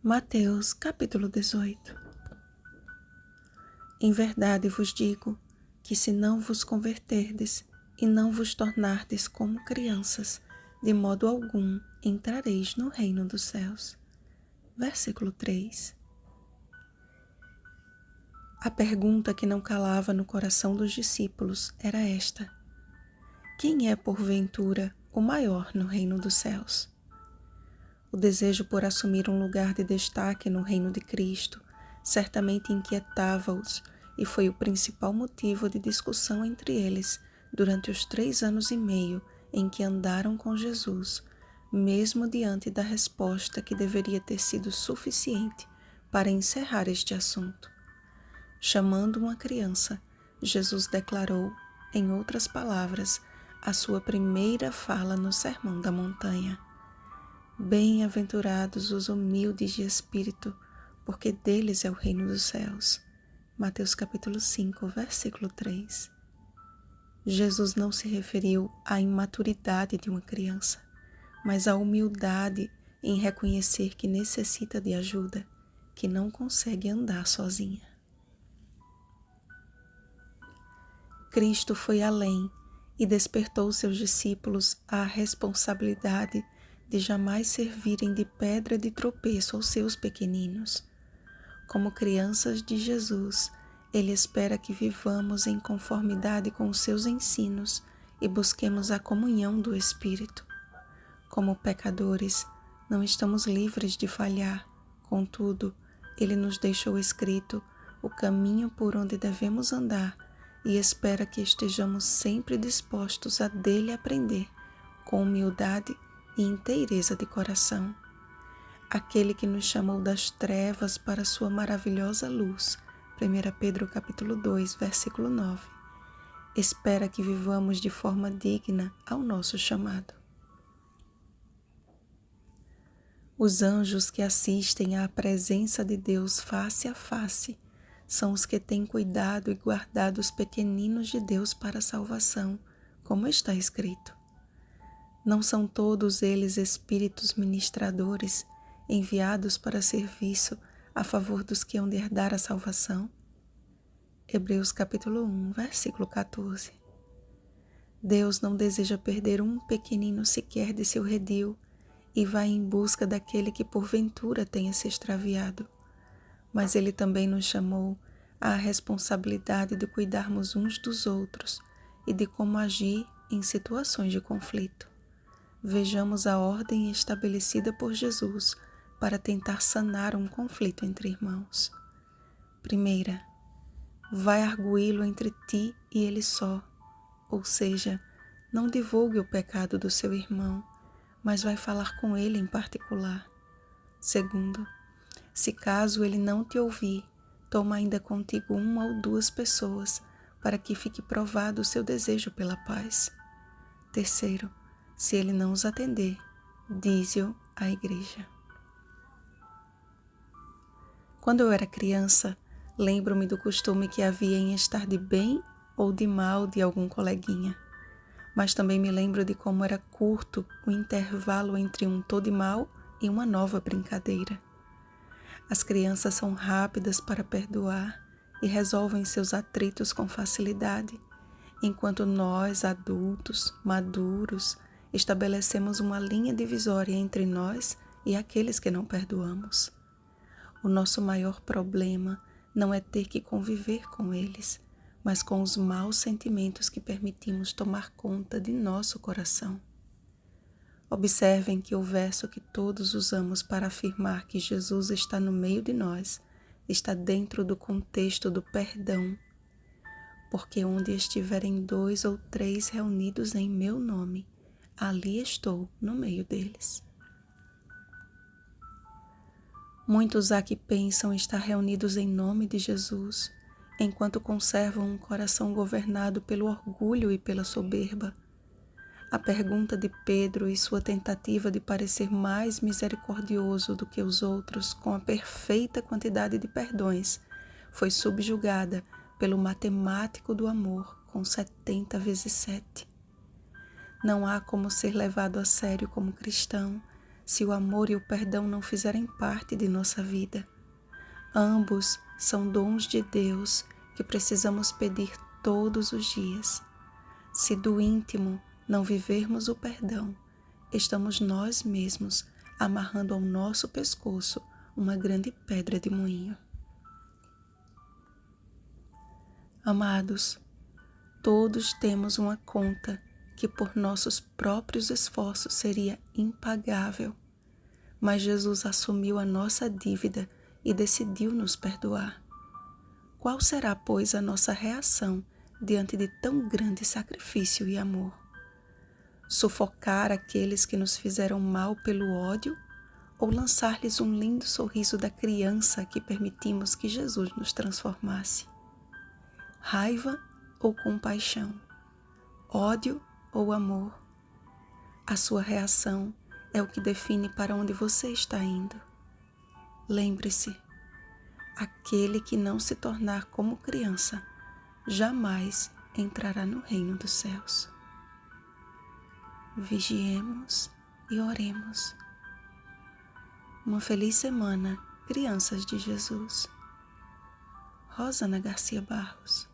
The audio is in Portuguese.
Mateus capítulo 18. Em verdade vos digo que se não vos converterdes e não vos tornardes como crianças, de modo algum entrareis no reino dos céus. Versículo 3. A pergunta que não calava no coração dos discípulos era esta: quem é porventura o maior no reino dos céus? O desejo por assumir um lugar de destaque no reino de Cristo certamente inquietava-os e foi o principal motivo de discussão entre eles durante os 3 anos e meio em que andaram com Jesus, mesmo diante da resposta que deveria ter sido suficiente para encerrar este assunto. Chamando uma criança, Jesus declarou, em outras palavras, a sua primeira fala no Sermão da Montanha. Bem-aventurados os humildes de espírito, porque deles é o reino dos céus. Mateus capítulo 5, versículo 3. Jesus não se referiu à imaturidade de uma criança, mas à humildade em reconhecer que necessita de ajuda, que não consegue andar sozinha. Cristo foi além e despertou seus discípulos à responsabilidade de jamais servirem de pedra de tropeço aos seus pequeninos. Como crianças de Jesus, Ele espera que vivamos em conformidade com os seus ensinos e busquemos a comunhão do Espírito. Como pecadores, não estamos livres de falhar, contudo, Ele nos deixou escrito o caminho por onde devemos andar e espera que estejamos sempre dispostos a dele aprender, com humildade e inteireza de coração. Aquele que nos chamou das trevas para sua maravilhosa luz, 1 Pedro capítulo 2, versículo 9, espera que vivamos de forma digna ao nosso chamado. Os anjos que assistem à presença de Deus face a face são os que têm cuidado e guardado os pequeninos de Deus para a salvação, como está escrito. Não são todos eles espíritos ministradores, enviados para serviço a favor dos que hão de herdar a salvação? Hebreus capítulo 1, versículo 14. Deus não deseja perder um pequenino sequer de seu redil e vai em busca daquele que porventura tenha se extraviado. Mas Ele também nos chamou à responsabilidade de cuidarmos uns dos outros e de como agir em situações de conflito. Vejamos a ordem estabelecida por Jesus para tentar sanar um conflito entre irmãos. Primeira, vai arguí-lo entre ti e ele só, ou seja, não divulgue o pecado do seu irmão, mas vai falar com ele em particular. Segundo, se caso ele não te ouvir, toma ainda contigo 1 ou 2 pessoas, para que fique provado o seu desejo pela paz. Terceiro, se ele não os atender, dize-o à igreja. Quando eu era criança, lembro-me do costume que havia em estar de bem ou de mal de algum coleguinha. Mas também me lembro de como era curto o intervalo entre um tô de mal e uma nova brincadeira. As crianças são rápidas para perdoar e resolvem seus atritos com facilidade, enquanto nós, adultos, maduros, estabelecemos uma linha divisória entre nós e aqueles que não perdoamos. O nosso maior problema não é ter que conviver com eles, mas com os maus sentimentos que permitimos tomar conta de nosso coração. Observem que o verso que todos usamos para afirmar que Jesus está no meio de nós está dentro do contexto do perdão, porque onde estiverem 2 ou 3 reunidos em meu nome, ali estou no meio deles. Muitos há que pensam estar reunidos em nome de Jesus, enquanto conservam um coração governado pelo orgulho e pela soberba. A pergunta de Pedro e sua tentativa de parecer mais misericordioso do que os outros com a perfeita quantidade de perdões foi subjugada pelo matemático do amor com 70 vezes 7. Não há como ser levado a sério como cristão se o amor e o perdão não fizerem parte de nossa vida. Ambos são dons de Deus que precisamos pedir todos os dias. Se do íntimo não vivermos o perdão, estamos nós mesmos amarrando ao nosso pescoço uma grande pedra de moinho. Amados, todos temos uma conta que por nossos próprios esforços seria impagável, mas Jesus assumiu a nossa dívida e decidiu nos perdoar. Qual será, pois, a nossa reação diante de tão grande sacrifício e amor? Sufocar aqueles que nos fizeram mal pelo ódio ou lançar-lhes um lindo sorriso da criança que permitimos que Jesus nos transformasse? Raiva ou compaixão? Ódio ou amor? A sua reação é o que define para onde você está indo. Lembre-se, aquele que não se tornar como criança jamais entrará no reino dos céus. Vigiemos e oremos. Uma feliz semana, crianças de Jesus. Rosana Garcia Barros.